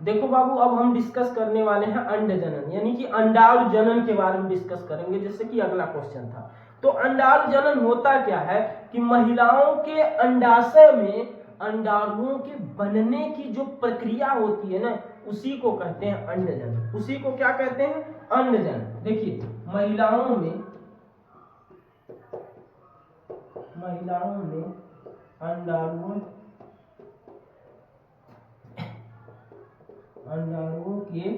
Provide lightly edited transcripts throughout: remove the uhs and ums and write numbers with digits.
देखो बाबू, अब हम डिस्कस करने वाले हैं अंड जनन, यानी कि अंडाणु जनन के बारे में डिस्कस करेंगे, जैसे कि अगला क्वेश्चन था। तो अंडाणु जनन होता क्या है कि महिलाओं के अंडाशय में अंडाणुओं के बनने की जो प्रक्रिया होती है ना, उसी को कहते हैं अंड जनन। उसी को क्या कहते हैं? अंड जनन। देखिए, महिलाओं में अंडाणुओं के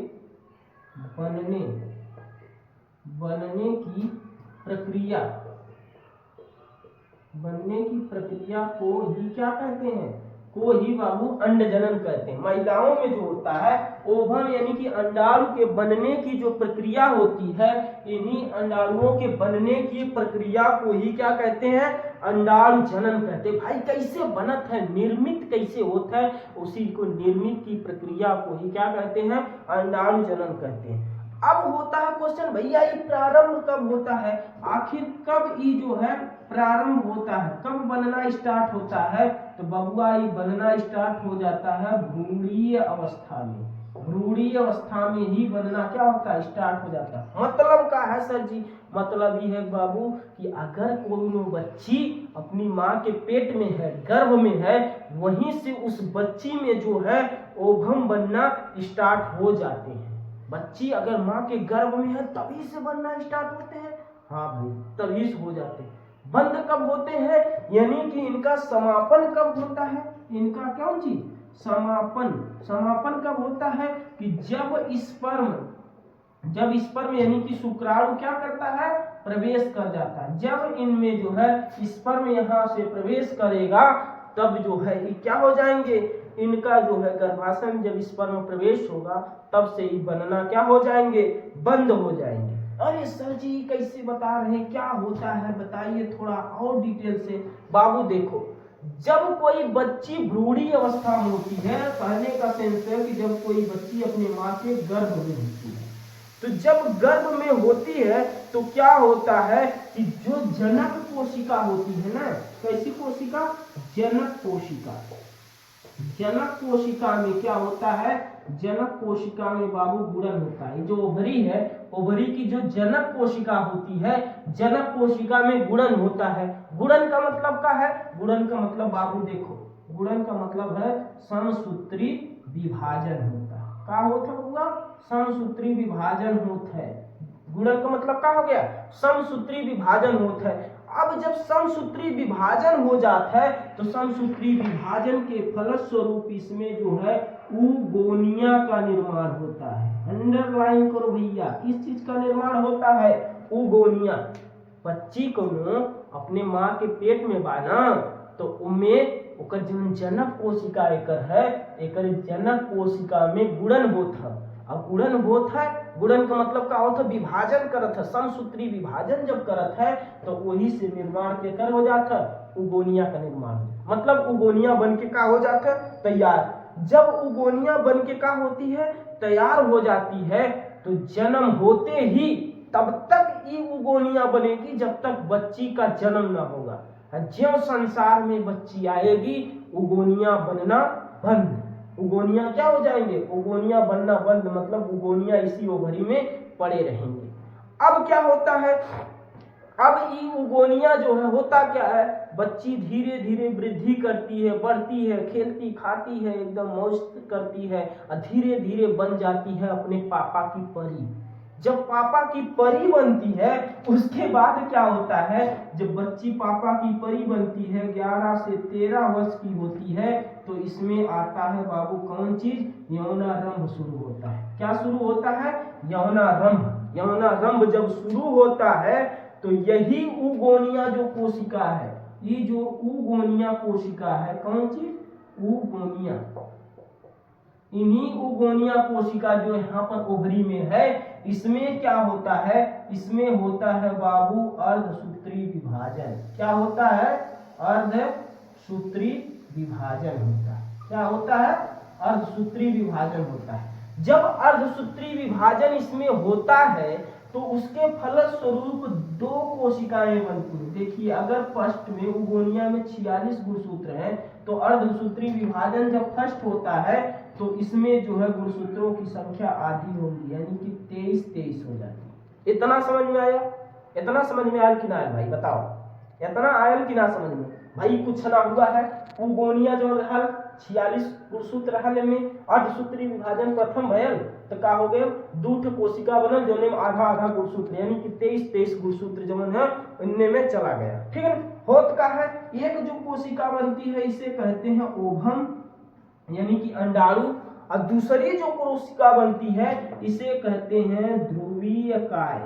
बनने की प्रक्रिया को ही क्या कहते हैं? को ही बाबू अंड जनन कहते हैं। महिलाओं में जो होता है ओवम यानी कि अंडाणु के बनने की जो प्रक्रिया होती है, इन्हीं अंडाणुओं के बनने की प्रक्रिया को ही क्या कहते हैं? अंडाणु जनन कहते हैं। भाई कैसे बनत है, निर्मित कैसे होता है, उसी को निर्मित की प्रक्रिया को ही क्या कहते हैं? अंडाणु जनन कहते हैं। अब होता है क्वेश्चन, भैया ये प्रारंभ कब होता है? आखिर कब ये जो है प्रारंभ होता है, कब बनना स्टार्ट होता है? तो बबुआ ये बनना स्टार्ट हो जाता है भ्रूणीय अवस्था में। भ्रूणीय अवस्था में ही बनना क्या होता है? स्टार्ट हो जाता है। मतलब क्या है सर जी? मतलब ये है बाबू कि अगर कोई बच्ची अपनी माँ के पेट में है, गर्भ में है, वहीं से उस बच्ची में जो है ओवम बनना स्टार्ट हो जाते हैं। बच्ची अगर माँ के गर्भ में है तभी से बनना स्टार्ट होते हैं। हाँ भाई, तभी से हो जाते हैं। बंद कब होते हैं? यानी कि इनका समापन कब होता है? इनका कौन चीज? समापन कब होता है? कि जब स्पर्म यानी कि शुक्राणु क्या करता है? प्रवेश कर जाता है। जब इनमें जो है स्पर्म यहाँ से प्रवेश करेगा, तब जो है ये क्या हो जाएंगे? इनका जो है गर्भाशय में जब स्पर्म प्रवेश होगा, तब से ही बनना क्या हो जाएंगे? बंद हो जाएंगे। अरे सर जी कैसे बता रहे हैं, क्या होता है बताइए थोड़ा और डिटेल से। बाबू देखो, जब कोई बच्ची भ्रूणीय अवस्था में होती है, कहने का सेंस है कि जब कोई बच्ची अपनी माँ के गर्भ में होती है, तो जब गर्भ में होती है तो क्या होता है कि जो जनक कोशिका होती है ना, कैसी कोशिका? जनक कोशिका। जनक कोशिका में क्या होता है? जनक कोशिका में बाबू गुणन होता है। जो ओवरी है, ओवरी की जो जनक कोशिका होती है, जनक कोशिका में गुणन होता है। गुणन का मतलब क्या है? गुणन का मतलब बाबू देखो, गुणन का मतलब है समसूत्री विभाजन होता है। क्या होता हुआ? समसूत्री विभाजन होता है। गुणन का मतलब क्या हो गया? समसूत्री विभाजन होता है। अब जब समसूत्री विभाजन हो जाता है तो समसूत्री विभाजन के फलस्वरूप इसमें जो है ऊगोनिया का निर्माण होता है। अंडरलाइन करो भैया, किस चीज का निर्माण होता है? ऊगोनिया। बच्ची को अपने माँ के पेट में बाना तो उनमें ओकर जो जनक कोशिका एकर है, एकर जनक कोशिका में गुणन होता है। अब गुणन होता है, गुणन का मतलब क्या होता है? विभाजन करत है। समसूत्री विभाजन जब करत है तो वही से निर्माण के कर हो जाता है उगोनिया का निर्माण। मतलब उगोनिया बन के क्या हो जाता है? तैयार। जब उगोनिया बन के क्या होती है? तैयार हो जाती है, तो जन्म होते ही तब तक ये उगोनिया बनेगी जब तक बच्ची का जन्म ना होगा। ज्यों संसार में बच्ची आएगी, उगोनिया बनना बंद। उगोनिया क्या हो जाएंगे? उगोनिया बनना बंद, मतलब उगोनिया इसी ओवरी में पड़े रहेंगे। अब क्या होता है? अब ये उगोनिया जो है होता क्या है? बच्ची धीरे धीरे वृद्धि करती है, बढ़ती है, खेलती खाती है, एकदम मौज करती है और धीरे धीरे बन जाती है अपने पापा की परी। जब पापा की परी बनती है उसके बाद क्या होता है? जब बच्ची पापा की परी बनती है, 11 से 13 वर्ष की होती है, तो इसमें आता है बाबू कौन चीज? यौनारंभ शुरू होता है। क्या शुरू होता है? यौनारंभ। यौनारंभ जब शुरू होता है तो यही उगोनिया जो कोशिका है, ये जो उगोनिया कोशिका है, कौन चीज? उगोनिया। इन्हीं उगोनिया कोशिका जो यहाँ पर ओवरी में है, इसमें क्या होता है? इसमें होता है बाबू अर्धसूत्री विभाजन। क्या होता है? अर्धसूत्री विभाजन होता है। क्या होता है? अर्धसूत्री विभाजन होता है। जब अर्धसूत्री विभाजन इसमें होता है तो उसके फलस्वरूप 2 कोशिकाएं बनती हैं। देखिए, अगर फर्स्ट में उगोनिया में 46 गुणसूत्र हैं, तो अर्धसूत्री विभाजन जब फर्स्ट होता है तो इसमें जो है गुणसूत्रों की संख्या आधी होगी, यानी कि 23 हो जाती है। इतना समझ में आया? इतना समझ में आया कि ना आया भाई बताओ? इतना आया कि ना समझ में? भाई कुछ ना हुआ है, उगोनिया जो रहल 46 गुणसूत्र रहल में अर्धसूत्री विभाजन प्रथम भयल तो का हो गए दूठ कोशिका बनल जोने में आधा आधा गुणसूत्र यानी कि 23 गुणसूत्र जमन है इनने में चला गया। ठीक है, होत का है एक जो कोशिका बनती है इसे कहते हैं ओभम यानी कि अंडाणु, और दूसरी जो कोशिका बनती है इसे कहते हैं ध्रुवीय काय।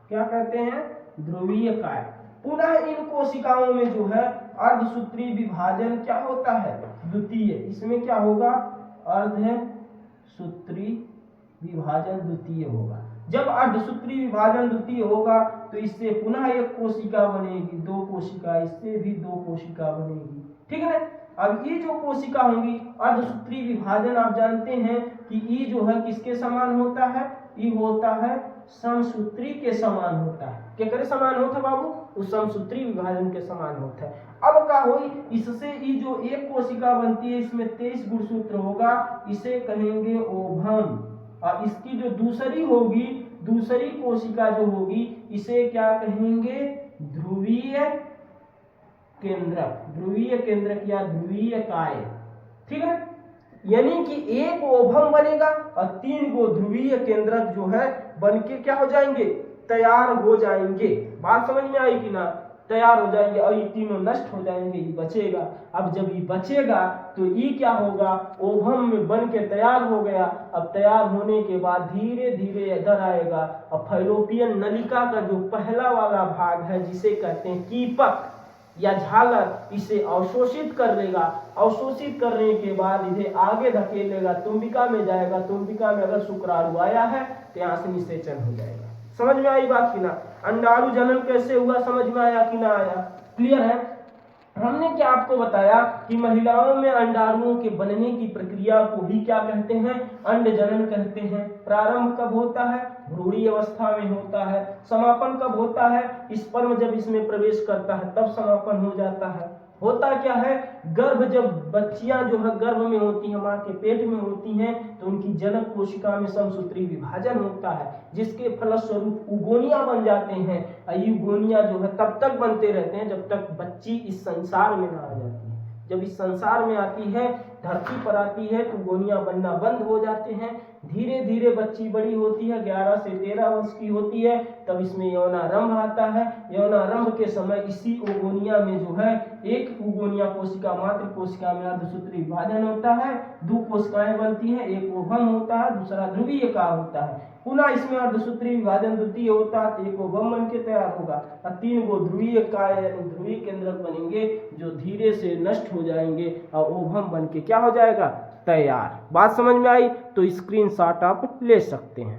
क्या कहते हैं? ध्रुवीय काय। पुनः इन कोशिकाओं में जो है अर्धसूत्री विभाजन क्या होता है? द्वितीय। इसमें क्या होगा? अर्धसूत्री विभाजन द्वितीय होगा। जब अर्धसूत्री विभाजन द्वितीय होगा तो इससे पुनः एक कोशिका बनेगी, दो कोशिका, इससे भी दो कोशिका बनेगी। ठीक है। अब ये जो कोशिका होंगी अर्धसूत्री विभाजन आप जानते हैं कि ये जो है किसके समान होता है? ये होता है समसूत्री के समान होता है। क्या समान होता है बाबू? उस समसूत्री विभाजन के समान होता है। अब क्या होई? इससे ये जो एक कोशिका बनती है इसमें 23 गुणसूत्र होगा, इसे कहेंगे ओभम। और इसकी जो दूसरी होगी, दूसरी कोशिका जो होगी इसे क्या कहेंगे? ध्रुवीय केंद्रक। ध्रुवीय केंद्रक या ध्रुवीय काय। ठीक है, यानी कि एक ओभम बनेगा और 3 गो ध्रुवीय केंद्रक जो है बनके क्या हो जाएंगे? तैयार हो जाएंगे। बात समझ में आई कि ना? तैयार हो जाएंगे और ये तीनों नष्ट हो जाएंगे, ये बचेगा। अब जब ये बचेगा तो ये क्या होगा? ओभम में बन के तैयार हो गया। अब तैयार होने के बाद धीरे धीरे इधर आएगा और फैलोपियन नलिका का जो पहला वाला भाग है जिसे कहते हैं कीपक या झालर, इसे अवशोषित कर लेगा। अवशोषित करने के बाद इसे आगे धकेलेगा, तुम्बिका में जाएगा। तुम्बिका में अगर शुक्राणु आया है तो यहाँ से निषेचन हो जाएगा। समझ में आई बात कि ना? अंडाणु जनन कैसे हुआ समझ में आया कि ना आया? क्लियर है? हमने क्या आपको बताया कि महिलाओं में अंडाणुओं के बनने की प्रक्रिया को भी क्या कहते हैं? अंड जनन कहते हैं। प्रारंभ कब होता है? भ्रूणी अवस्था में होता है। समापन कब होता है? स्पर्म जब इसमें प्रवेश करता है तब समापन हो जाता है। होता क्या है? गर्भ जब बच्चियां जो है गर्भ में होती हैं, मां के पेट में होती हैं, तो उनकी जनक कोशिका में समसूत्री विभाजन होता है, जिसके फलस्वरूप उगोनिया बन जाते हैं। युगोनिया जो है तब तक बनते रहते हैं जब तक बच्ची इस संसार में ना आ जाती है। जब इस संसार में आती है, धरती पर आती है, तो गोनिया बनना बंद हो जाते हैं। धीरे धीरे बच्ची बड़ी होती है, 11 से 13 वर्ष की होती है, तब इसमें यौनारंभ आता है। यौनारंभ के समय इसी ओगोनिया में जो है एक उगोनिया कोशिका मात्र कोशिका में अर्धसूत्री विभाजन होता है, 2 कोशिकाएं बनती हैं, एक ओभम होता है, दूसरा ध्रुवीय का होता है। पुनः इसमें अर्धसूत्री विभाजन द्वितीय होता है, एक ओभम बन के तैयार होगा और 3 गो ध्रुवीय काय यानी ध्रुवीय केंद्रक बनेंगे जो धीरे से नष्ट हो जाएंगे और ओभम बन के क्या हो जाएगा? तैयार। बात समझ में आई? तो स्क्रीनशॉट आप ले सकते हैं।